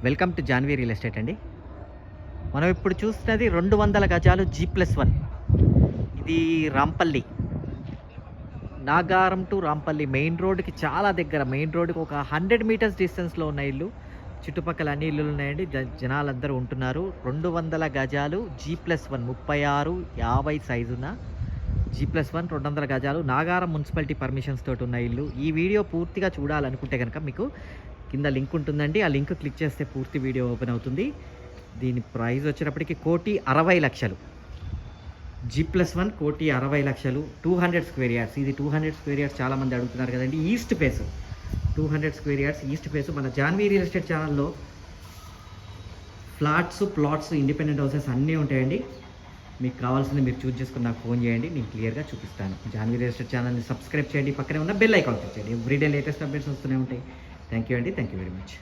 Welcome to Janhvi real estate అండి. మనం ఇప్పుడు చూస్తున్నది 200 గజాలు G+1. ఇది రాంపల్లి, నాగారం టు రాంపల్లి మెయిన్ రోడ్డుకి చాలా దగ్గర. మెయిన్ రోడ్డుకి ఒక 100 మీటర్స్ డిస్టెన్స్లో ఉన్న ఇల్లు. చుట్టుపక్కల అన్ని ఇల్లులు ఉన్నాయండి. జనాలందరూ ఉంటున్నారు. 200 గజాలు G+1, 36, 50 సైజున్న G+1 200 గజాలు, నాగారం మున్సిపాలిటీ పర్మిషన్స్ తోటి ఉన్న ఇల్లు. ఈ వీడియో పూర్తిగా చూడాలనుకుంటే కనుక మీకు కింద లింక్ ఉంటుందండి. ఆ లింక్ క్లిక్ చేస్తే పూర్తి వీడియో ఓపెన్ అవుతుంది. దీని ప్రైస్ వచ్చేటప్పటికి 1,60,00,000. G+1 1,60,00,000, 200 square yards. ఇది 200 స్క్వేర్ యార్డ్స్ చాలామంది అడుగుతున్నారు కదండి. East face 200 square yards east face. మన జాన్వీ రియల్ ఎస్టేట్ ఛానల్లో ఫ్లాట్స్, ప్లాట్స్, ఇండిపెండెంట్ హౌసెస్ అన్నీ ఉంటాయండి. మీకు కావాల్సింది మీరు చూస్ చేసుకుని నాకు ఫోన్ చేయండి, నేను క్లియర్గా చూపిస్తాను. జాన్వీ రియల్ ఎస్టేట్ ఛానల్ని సబ్స్క్రైబ్ చేయండి, పక్కనే ఉన్న బెల్ ఐకాన్ క్లిక్ చేయండి. ఎవ్రీడే లేటెస్ట్ అప్డేట్స్ వస్తూనే ఉంటాయి. థ్యాంక్ యూ అండి. Thank you very much.